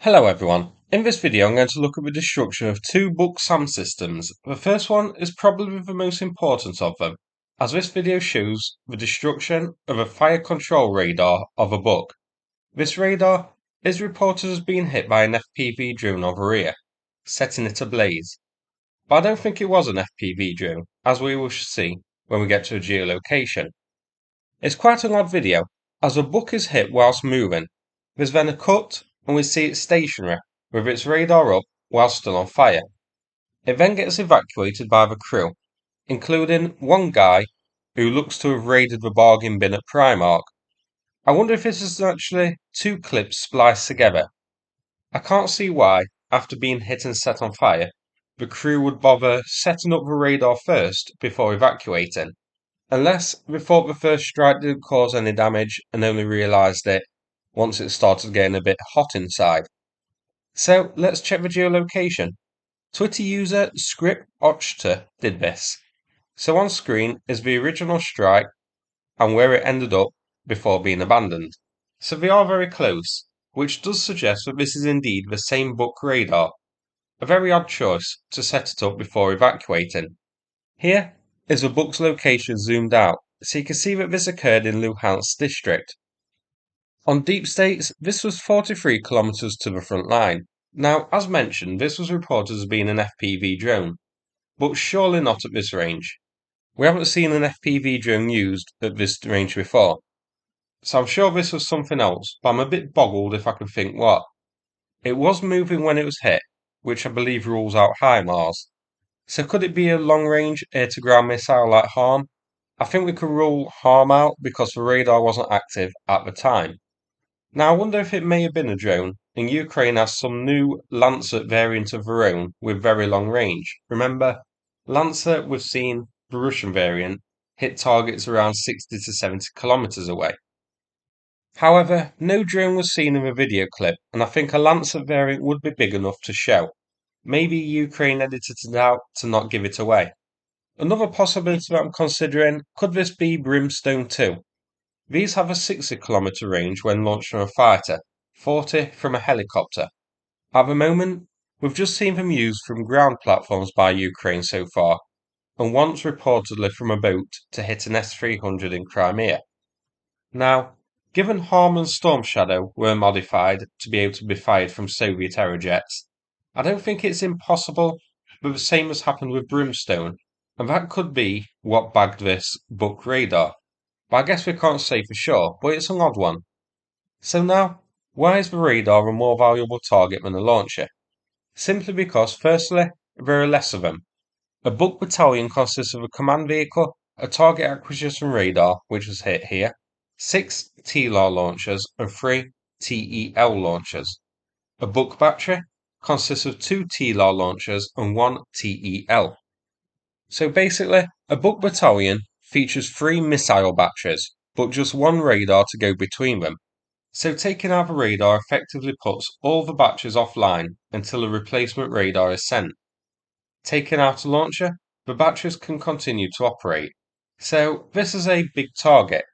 Hello everyone, in this video I'm going to look at the destruction of two Buk SAM systems. The first one is probably the most important of them, as this video shows the destruction of a fire control radar of a Buk. This radar is reported as being hit by an FPV drone over here, setting it ablaze. But I don't think it was an FPV drone, as we will see when we get to a geolocation. It's quite an odd video, as a Buk is hit whilst moving. There's then a cut and we see it stationary, with its radar up while still on fire. It then gets evacuated by the crew, including one guy who looks to have raided the bargain bin at Primark. I wonder if this is actually two clips spliced together. I can't see why, after being hit and set on fire, the crew would bother setting up the radar first before evacuating. Unless they thought the first strike didn't cause any damage and only realised it once it started getting a bit hot inside. So let's check the geolocation. Twitter user ScriptOchta did this. So on screen is the original strike and where it ended up before being abandoned. So they are very close, which does suggest that this is indeed the same Buk radar. A very odd choice to set it up before evacuating. Here is the Buk's location zoomed out, so you can see that this occurred in Luhansk district. On deep states, this was 43 kilometers to the front line. Now, as mentioned, this was reported as being an FPV drone, but surely not at this range. We haven't seen an FPV drone used at this range before, so I'm sure this was something else, but I'm a bit boggled if I can think what. It was moving when it was hit, which I believe rules out HIMARS. So could it be a long-range air-to-ground missile like HARM? I think we could rule HARM out because the radar wasn't active at the time. Now I wonder if it may have been a drone, and Ukraine has some new Lancer variant of their own with very long range. Remember, Lancer, we've seen the Russian variant hit targets around 60 to 70 kilometers away. However, no drone was seen in the video clip, and I think a Lancer variant would be big enough to show. Maybe Ukraine edited it out to not give it away. Another possibility that I'm considering, could this be Brimstone 2? These have a 60-kilometer range when launched from a fighter, 40 from a helicopter. At the moment, we've just seen them used from ground platforms by Ukraine so far, and once reportedly from a boat to hit an S-300 in Crimea. Now, given Harm and Storm Shadow were modified to be able to be fired from Soviet Aerojets, I don't think it's impossible that the same has happened with Brimstone, and that could be what bagged this Buk radar. But I guess we can't say for sure, but it's an odd one. So now, why is the radar a more valuable target than a launcher? Simply because, firstly, there are less of them. A Buk battalion consists of a command vehicle, a target acquisition radar, which was hit here, 6 TLAR launchers, and 3 TEL launchers. A Buk battery consists of 2 TLAR launchers and 1 TEL. So basically, a Buk battalion features 3 missile batteries, but just one radar to go between them. So taking out the radar effectively puts all the batteries offline until a replacement radar is sent. Taking out a launcher, the batteries can continue to operate. So this is a big target.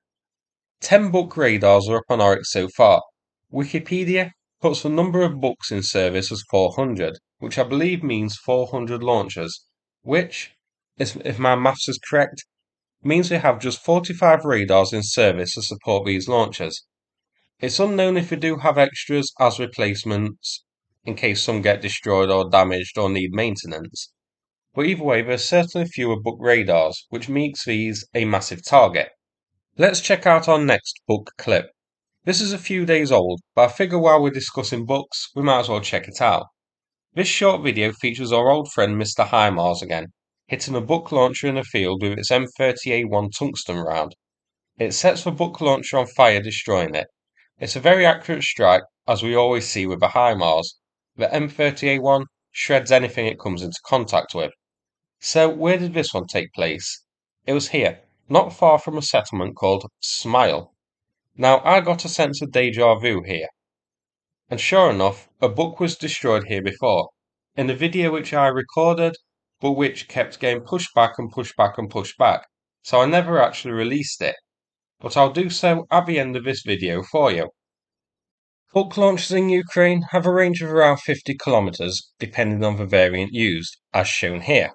10 Buk radars are up on Oryx so far. Wikipedia puts the number of Buks in service as 400, which I believe means 400 launchers, which, if my maths is correct, means we have just 45 radars in service to support these launchers. It's unknown if we do have extras as replacements in case some get destroyed or damaged or need maintenance. But either way, there are certainly fewer Buk radars, which makes these a massive target. Let's check out our next Buk clip. This is a few days old, but I figure while we're discussing Buks, we might as well check it out. This short video features our old friend Mr. HIMARS again, hitting a Buk launcher in a field with its M30A1 tungsten round. It sets the Buk launcher on fire, destroying it. It's a very accurate strike, as we always see with the HIMARS. The M30A1 shreds anything it comes into contact with. So where did this one take place? It was here, not far from a settlement called Smile. Now I got a sense of deja vu here. And sure enough, a Buk was destroyed here before, in a video which I recorded, but which kept getting pushed back and pushed back and pushed back, so I never actually released it. But I'll do so at the end of this video for you. Buk launchers in Ukraine have a range of around 50 kilometers depending on the variant used, as shown here.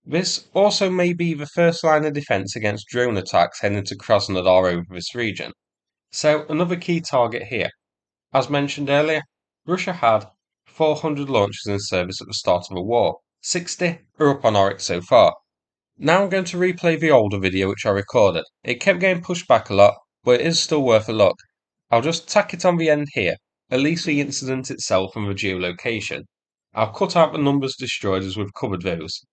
This also may be the first line of defense against drone attacks heading to Krasnodar over this region. So another key target here. As mentioned earlier, Russia had 400 launches in service at the start of the war. 60 are up on Oryx so far. Now I'm going to replay the older video which I recorded. It kept getting pushed back a lot, but it is still worth a look. I'll just tack it on the end here, at least the incident itself and the geolocation. I'll cut out the numbers destroyed as we've covered those.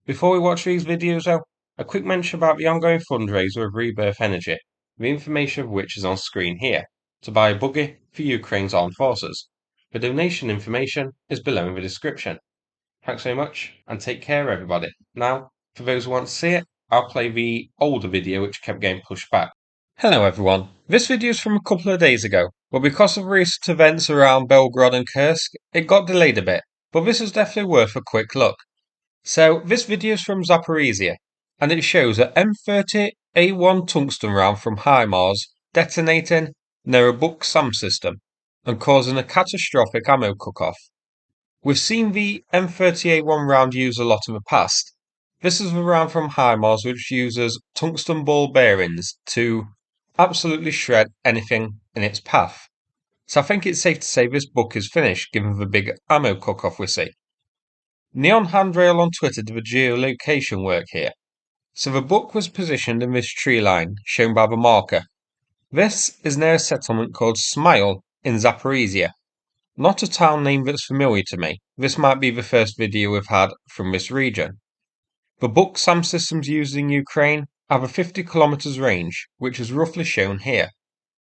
Before we watch these videos though, a quick mention about the ongoing fundraiser of Rebirth Energy, the information of which is on screen here, to buy a buggy for Ukraine's armed forces. The donation information is below in the description. Thanks very much, and take care everybody. Now, for those who want to see it, I'll play the older video which kept getting pushed back. Hello everyone, this video is from a couple of days ago, but because of recent events around Belgrade and Kursk, it got delayed a bit, but this is definitely worth a quick look. So, this video is from Zaporizhia, and it shows an M30A1 tungsten round from HIMARS detonating near a Buk SAM system and causing a catastrophic ammo cook-off. We've seen the M30A1 round used a lot in the past. This is the round from HIMARS which uses tungsten ball bearings to absolutely shred anything in its path. So I think it's safe to say this book is finished given the big ammo cook-off we see. Neon Handrail on Twitter did the geolocation work here. So the book was positioned in this tree line shown by the marker. This is near a settlement called Smile in Zaporizhia. Not a town name that's familiar to me. This might be the first video we've had from this region. The Buk SAM systems used in Ukraine have a 50 kilometers range, which is roughly shown here.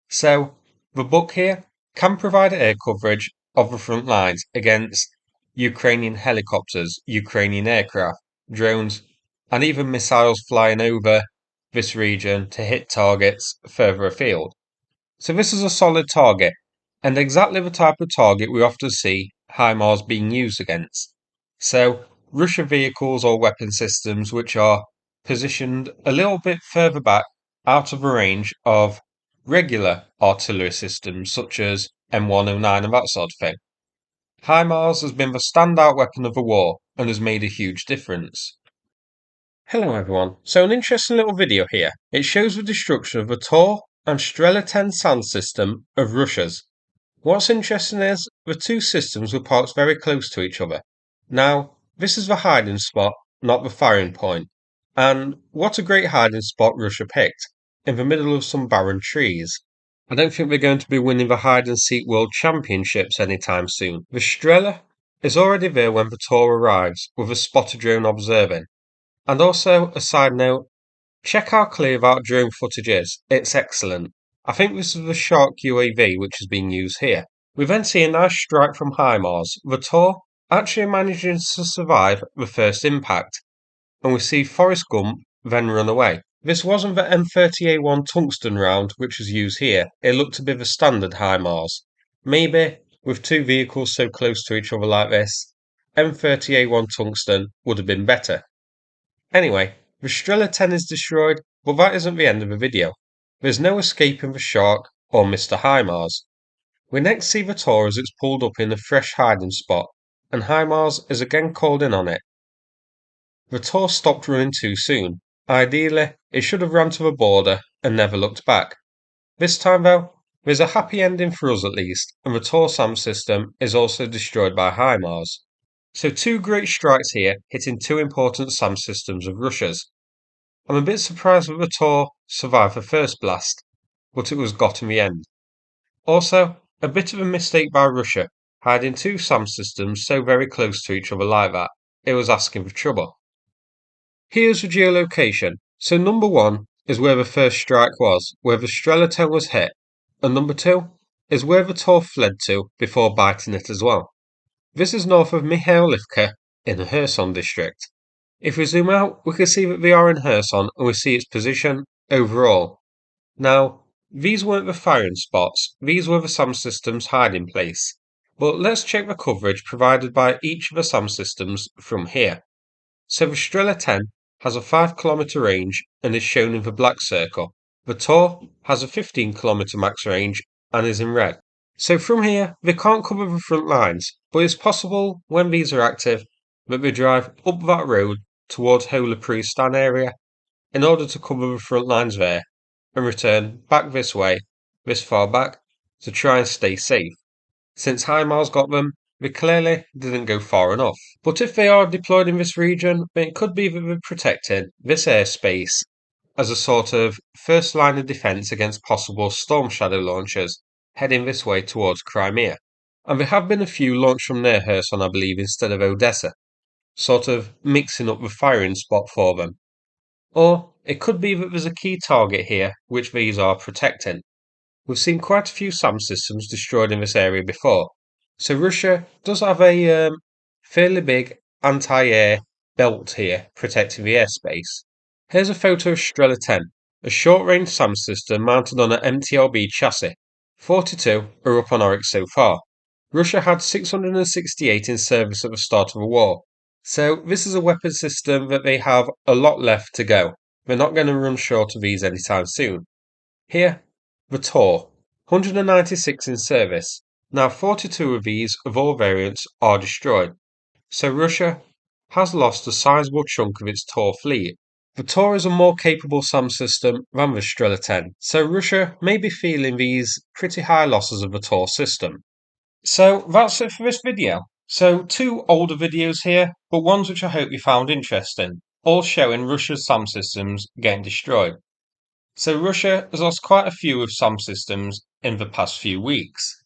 So, the Buk here can provide air coverage of the front lines against Ukrainian helicopters, Ukrainian aircraft, drones, and even missiles flying over this region to hit targets further afield. So this is a solid target, and exactly the type of target we often see HIMARS being used against. So, Russian vehicles or weapon systems which are positioned a little bit further back out of the range of regular artillery systems such as M109 and that sort of thing. HIMARS has been the standout weapon of the war and has made a huge difference. Hello everyone, so an interesting little video here. It shows the destruction of the Tor and Strela 10 sound system of Russia's. What's interesting is the two systems were parked very close to each other. Now, this is the hiding spot, not the firing point. And what a great hiding spot Russia picked, in the middle of some barren trees. I don't think they're going to be winning the hide and seek world championships anytime soon. The Strela is already there when the Tor arrives, with a spotter drone observing. And also, a side note, check how clear that drone footage is. It's excellent. I think this is the Shark UAV which is being used here. We then see a nice strike from HIMARS, the Tor actually managing to survive the first impact, and we see Forrest Gump then run away. This wasn't the M30A1 tungsten round which was used here, it looked to be the standard HIMARS. Maybe, with two vehicles so close to each other like this, M30A1 tungsten would have been better. Anyway, the Strela 10 is destroyed, but that isn't the end of the video. There's no escaping the Shark or Mr. HIMARS. We next see the Tor as it's pulled up in a fresh hiding spot, and HIMARS is again called in on it. The Tor stopped running too soon. Ideally, it should have run to the border and never looked back. This time though, there's a happy ending for us at least, and the Tor SAM system is also destroyed by HIMARS. So two great strikes here, hitting two important SAM systems of Russia's. I'm a bit surprised that the Tor survived the first blast, but it was got in the end. Also, a bit of a mistake by Russia, hiding two SAM systems so very close to each other like that. It was asking for trouble. Here's the geolocation. So number 1 is where the first strike was, where the Strela 10 was hit, and number 2 is where the Tor fled to before biting it as well. This is north of Mikhailivka in the Kherson district. If we zoom out, we can see that they are in Kherson and we see its position overall. Now, these weren't the firing spots, these were the SAM system's hiding place. But let's check the coverage provided by each of the SAM systems from here. So the Strela 10 has a 5 km range and is shown in the black circle. The Tor has a 15 km max range and is in red. So from here, they can't cover the front lines, but it's possible when these are active that they drive up that road towards Holy area in order to cover the front lines there and return back this way, this far back, to try and stay safe. Since HIMARS got them, they clearly didn't go far enough. But if they are deployed in this region, then it could be that they're protecting this airspace as a sort of first line of defence against possible Storm Shadow launchers heading this way towards Crimea. And there have been a few launched from near Kherson, I believe, instead of Odessa, sort of mixing up the firing spot for them. Or it could be that there's a key target here which these are protecting. We've seen quite a few SAM systems destroyed in this area before, so Russia does have a fairly big anti-air belt here protecting the airspace. Here's a photo of Strela 10, a short-range SAM system mounted on an MTLB chassis. 42 are up on Oryx so far. Russia had 668 in service at the start of the war, so this is a weapon system that they have a lot left to go. They're not going to run short of these anytime soon. Here, the Tor, 196 in service. Now 42 of these of all variants are destroyed, so Russia has lost a sizable chunk of its Tor fleet. The Tor is a more capable SAM system than the Strela 10, so Russia may be feeling these pretty high losses of the Tor system. So that's it for this video. So 2 older videos here, but ones which I hope you found interesting, all showing Russia's SAM systems getting destroyed. So Russia has lost quite a few of SAM systems in the past few weeks.